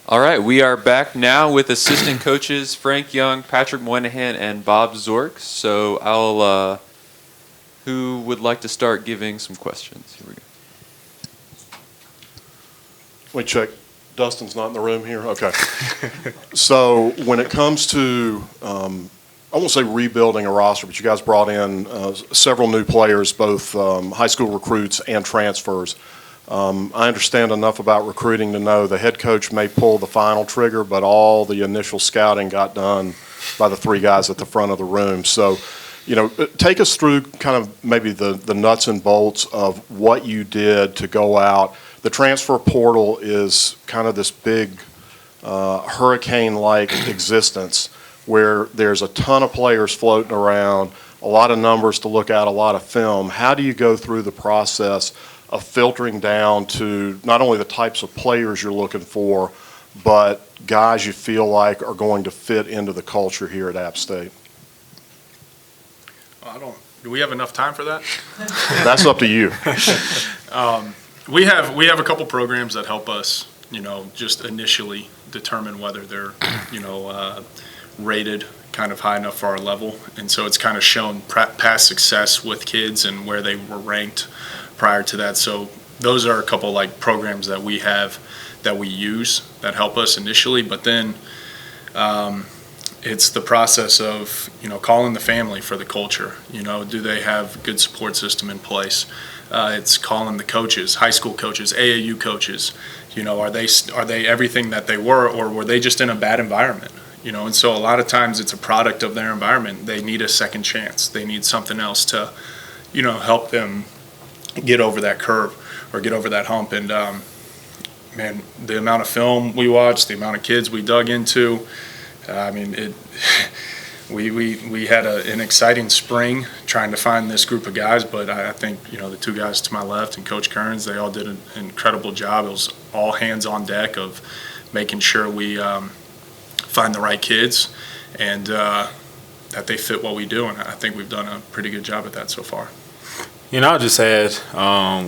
All right, we are back now with assistant coaches Frank Young, Patrick Moynihan, and Bob Szorc. So who would like to start giving some questions? Here we go. Let me check. Dustin's not in the room here? Okay. So when it comes to, I won't say rebuilding a roster, but you guys brought in several new players, both high school recruits and transfers. I understand enough about recruiting to know the head coach may pull the final trigger, but all the initial scouting got done by the three guys at the front of the room. So, take us through kind of maybe the nuts and bolts of what you did to go out. The transfer portal is kind of this big hurricane-like existence where there's a ton of players floating around, a lot of numbers to look at, a lot of film. How do you go through the process of filtering down to not only the types of players you're looking for, but guys you feel like are going to fit into the culture here at App State? Do we have enough time for that? That's up to you. We have a couple programs that help us, just initially determine whether they're, rated kind of high enough for our level. And so it's kind of shown past success with kids and where they were ranked prior to that. So those are a couple like programs that we have that we use that help us initially, but then it's the process of calling the family for the culture. Do they have a good support system in place? It's calling the coaches, high school coaches, AAU coaches. Are they everything that they were, or were they just in a bad environment? And so a lot of times it's a product of their environment. They need a second chance. They need something else to help them get over that curve or get over that hump. And man, the amount of film we watched, the amount of kids we dug into, we had an exciting spring trying to find this group of guys, but I think the two guys to my left and Coach Kearns, they all did an incredible job. It was all hands on deck of making sure we find the right kids and that they fit what we do, and I think we've done a pretty good job at that so far. I'll just add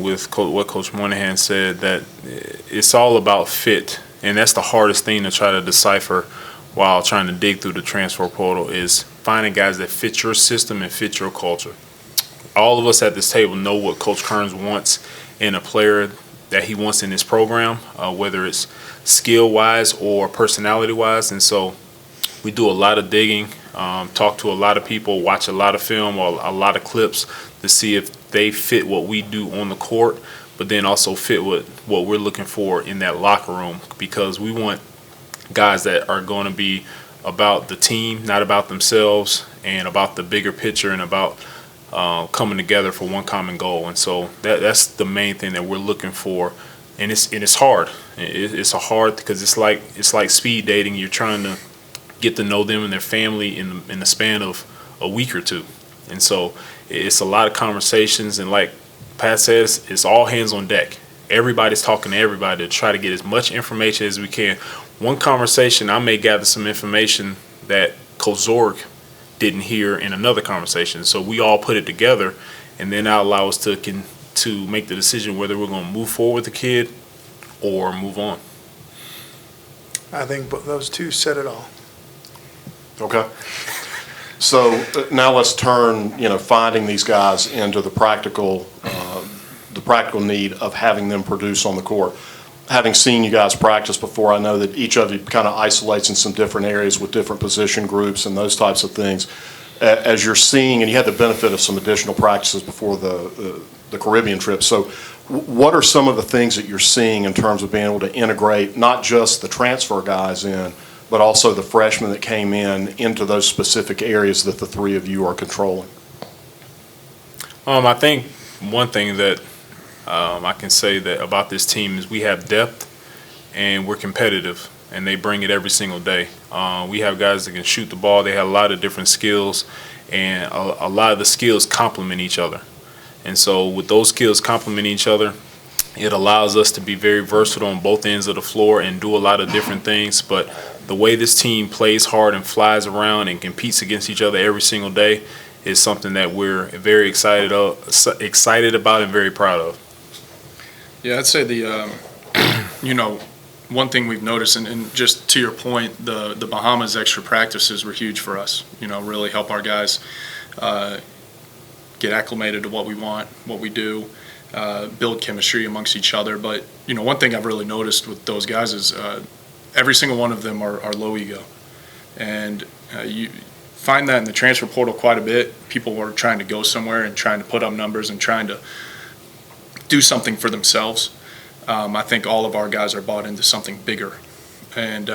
with what Coach Moynihan said, that it's all about fit, and that's the hardest thing to try to decipher while trying to dig through the transfer portal, is finding guys that fit your system and fit your culture. All of us at this table know what Coach Kearns wants in a player that he wants in his program, whether it's skill-wise or personality-wise, and so we do a lot of digging, talk to a lot of people, watch a lot of film or a lot of clips to see if they fit what we do on the court, but then also fit what we're looking for in that locker room, because we want guys that are going to be about the team, not about themselves, and about the bigger picture and about coming together for one common goal. And so that's the main thing that we're looking for, and it's hard. It's a hard, because it's like speed dating. You're trying to get to know them and their family in the span of a week or two, and so it's a lot of conversations. And like Pat says, it's all hands on deck. Everybody's talking to everybody to try to get as much information as we can. One conversation, I may gather some information that Coach Szorc didn't hear in another conversation. So we all put it together, and then that allows us to make the decision whether we're going to move forward with the kid or move on. I think those two said it all. Okay. So now let's turn, finding these guys into the practical need of having them produce on the court. Having seen you guys practice before, I know that each of you kind of isolates in some different areas with different position groups and those types of things. As you're seeing, and you had the benefit of some additional practices before the Caribbean trip, so what are some of the things that you're seeing in terms of being able to integrate not just the transfer guys in, but also the freshmen that came in into those specific areas that the three of you are controlling? I think one thing that I can say that about this team is we have depth and we're competitive, and they bring it every single day. We have guys that can shoot the ball. They have a lot of different skills, and a lot of the skills complement each other. And so with those skills complementing each other, it allows us to be very versatile on both ends of the floor and do a lot of different things. But the way this team plays hard and flies around and competes against each other every single day is something that we're very excited about and very proud of. Yeah, I'd say one thing we've noticed, and just to your point, the Bahamas extra practices were huge for us. Really help our guys get acclimated to what we want, what we do, build chemistry amongst each other. But one thing I've really noticed with those guys is every single one of them are low ego, and you find that in the transfer portal quite a bit. People are trying to go somewhere and trying to put up numbers and trying to do something for themselves. I think all of our guys are bought into something bigger. And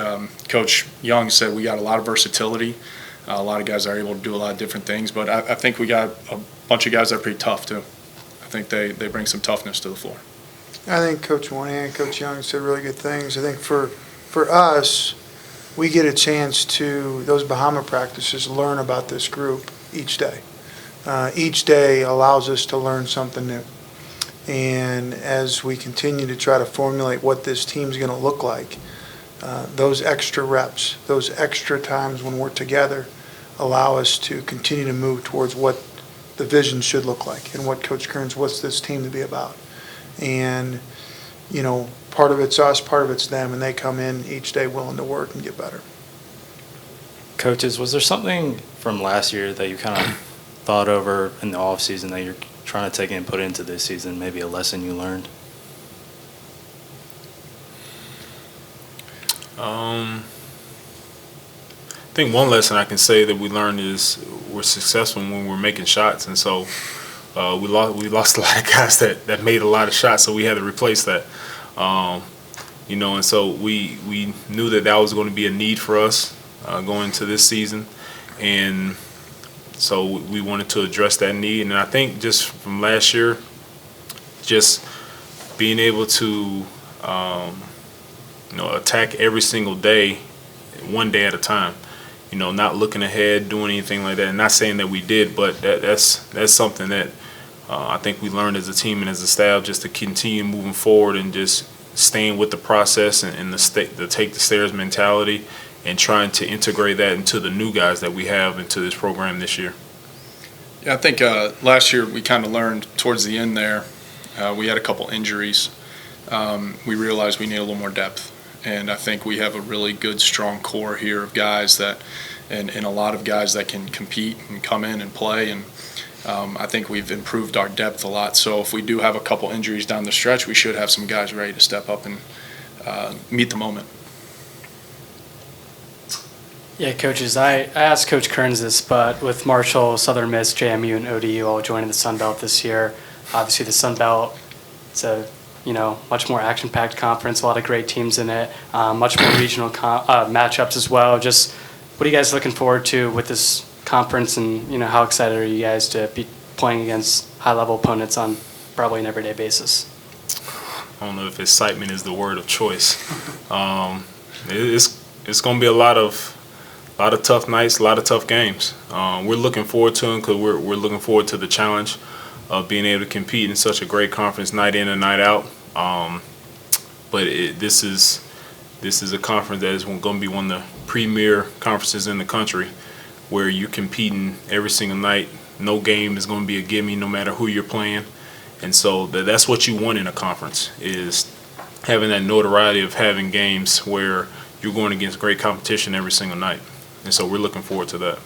Coach Young said we got a lot of versatility. A lot of guys are able to do a lot of different things, but I think we got a bunch of guys that are pretty tough too. I think they bring some toughness to the floor. I think Coach Moynihan and Coach Young said really good things. I think for us, we get a chance to, those Bahama practices, learn about this group each day. Each day allows us to learn something new. And as we continue to try to formulate what this team's going to look like, those extra reps, those extra times when we're together allow us to continue to move towards what the vision should look like and what Coach Kearns wants this team to be about. And, part of it's us, part of it's them, and they come in each day willing to work and get better. Coaches, was there something from last year that you kind of thought over in the offseason that you're trying to take and put into this season, maybe a lesson you learned? I think one lesson I can say that we learned is we're successful when we're making shots, and so we lost a lot of guys that made a lot of shots, so we had to replace that. And so we knew that was going to be a need for us going into this season, and so we wanted to address that need. And I think just from last year, just being able to attack every single day, one day at a time. Not looking ahead, doing anything like that. And not saying that we did, but that's something that I think we learned as a team and as a staff, just to continue moving forward and just staying with the process and the take the stairs mentality, and trying to integrate that into the new guys that we have into this program this year. Yeah, I think last year we kind of learned towards the end there. We had a couple injuries. We realized we need a little more depth. And I think we have a really good, strong core here of guys and a lot of guys that can compete and come in and play. And I think we've improved our depth a lot. So if we do have a couple injuries down the stretch, we should have some guys ready to step up and meet the moment. Yeah, coaches, I asked Coach Kearns this, but with Marshall, Southern Miss, JMU, and ODU all joining the Sun Belt this year, obviously the Sun Belt, it's a much more action-packed conference, a lot of great teams in it, much more regional matchups as well. Just what are you guys looking forward to with this conference, and how excited are you guys to be playing against high-level opponents on probably an everyday basis? I don't know if excitement is the word of choice. It's going to be a lot of tough nights, a lot of tough games. We're looking forward to them because we're looking forward to the challenge of being able to compete in such a great conference night in and night out. But this is a conference that is going to be one of the premier conferences in the country, where you're competing every single night. No game is going to be a gimme, no matter who you're playing. And so that's what you want in a conference, is having that notoriety of having games where you're going against great competition every single night. And so we're looking forward to that.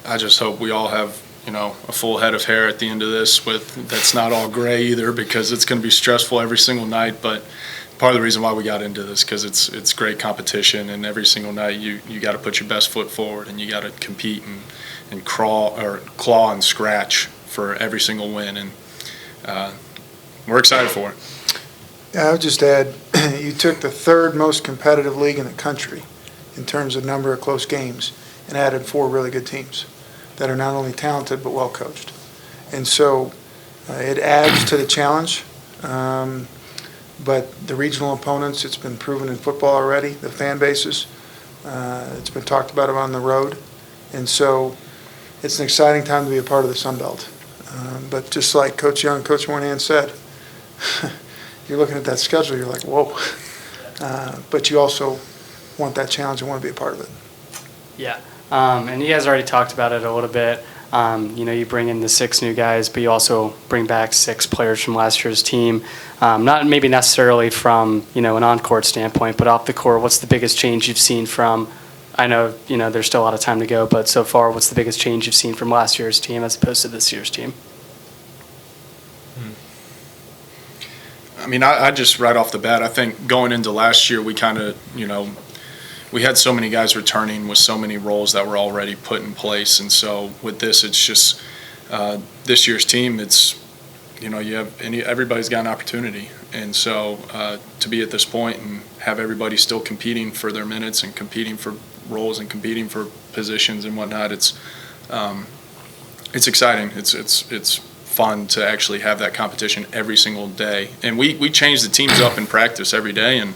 I just hope we all have a full head of hair at the end of this that's not all gray either, because it's going to be stressful every single night. But part of the reason why we got into this, because it's great competition, and every single night you got to put your best foot forward, and you got to compete and claw and scratch for every single win, and we're excited for it. Yeah, I would just add, you took the third most competitive league in the country in terms of number of close games and added 4 really good teams that are not only talented but well coached. And so it adds to the challenge. But the regional opponents, it's been proven in football already, the fan bases. It's been talked about on the road. And so it's an exciting time to be a part of the Sun Belt. But just like Coach Young, Coach Moynihan said, you're looking at that schedule, you're like, whoa. But you also want that challenge and want to be a part of it. Yeah, and you guys already talked about it a little bit. You bring in the 6 new guys, but you also bring back 6 players from last year's team. Not maybe necessarily from, an on-court standpoint, but off the court, what's the biggest change you've seen from, I know, there's still a lot of time to go, but so far, what's the biggest change you've seen from last year's team as opposed to this year's team? I mean, I just right off the bat, I think going into last year, we kind of, we had so many guys returning with so many roles that were already put in place. And so with this, it's just this year's team, it's, everybody's got an opportunity. And so to be at this point and have everybody still competing for their minutes and competing for roles and competing for positions and whatnot, it's exciting. It's fun to actually have that competition every single day. And we change the teams up in practice every day, and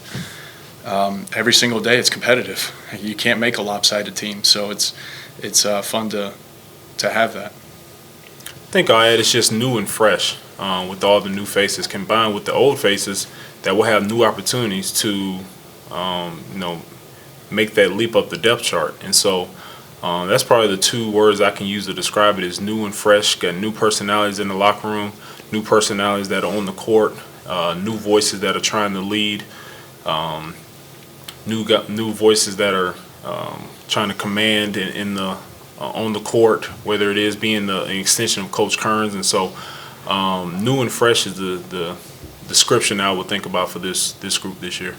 every single day it's competitive. You can't make a lopsided team, so it's fun to have that. I think I'll add it's just new and fresh with all the new faces combined with the old faces that will have new opportunities to, make that leap up the depth chart. And so that's probably the 2 words I can use to describe it is new and fresh. Got new personalities in the locker room, new personalities that are on the court, new voices that are trying to lead, new voices that are trying to command in the on the court, whether it is being an extension of Coach Kearns. And so new and fresh is the description I would think about for this group this year.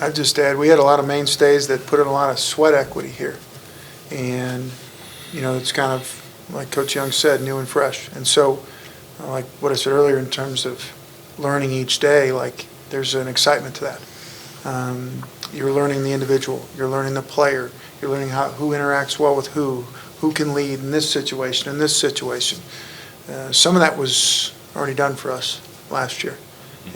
I'd just add, we had a lot of mainstays that put in a lot of sweat equity here. And, it's kind of, like Coach Young said, new and fresh. And so, like what I said earlier in terms of learning each day, like there's an excitement to that. You're learning the individual, you're learning the player, you're learning who interacts well with who can lead in this situation, Some of that was already done for us last year.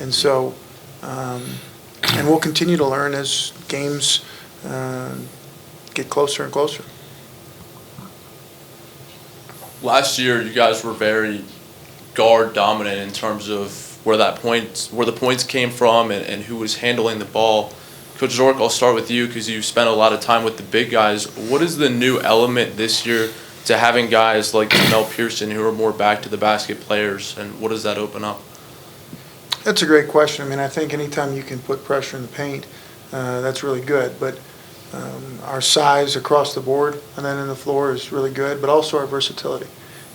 And so, and we'll continue to learn as games get closer and closer. Last year, you guys were very guard dominant in terms of where the points came from and who was handling the ball. Coach Szorc, I'll start with you because you spent a lot of time with the big guys. What is the new element this year to having guys like Mel Pearson who are more back to the basket players, and what does that open up? That's a great question. I mean, I think anytime you can put pressure in the paint, that's really good. But our size across the board and then in the floor is really good, but also our versatility.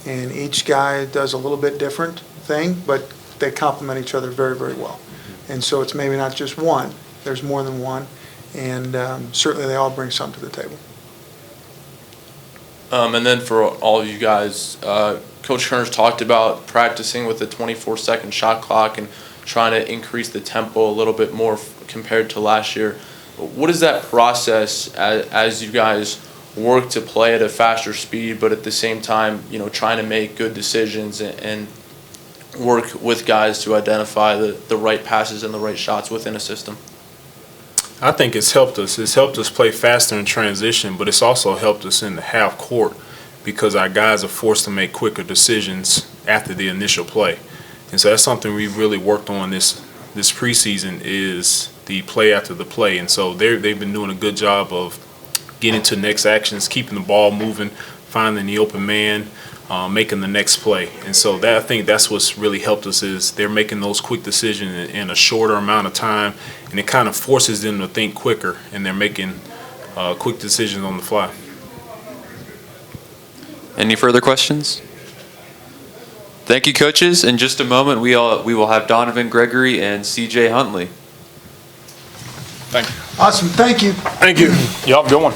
And each guy does a little bit different thing, but they complement each other very, very well. And so it's maybe not just one. There's more than one. And certainly they all bring something to the table. And then for all of you guys, Coach Kearns talked about practicing with a 24-second shot clock and trying to increase the tempo a little bit more compared to last year. What is that process as you guys work to play at a faster speed, but at the same time, trying to make good decisions and work with guys to identify the right passes and the right shots within a system? I think it's helped us. It's helped us play faster in transition, but it's also helped us in the half court because our guys are forced to make quicker decisions after the initial play. And so that's something we've really worked on this preseason is the play after the play. And so they've been doing a good job of getting to next actions, keeping the ball moving, finding the open man, making the next play. And so I think that's what's really helped us is they're making those quick decisions in a shorter amount of time, and it kind of forces them to think quicker, and they're making quick decisions on the fly. Any further questions? Thank you, coaches. In just a moment, we will have Donovan Gregory and CJ Huntley. Thank you. Awesome. Thank you. Thank you. Y'all have a good one.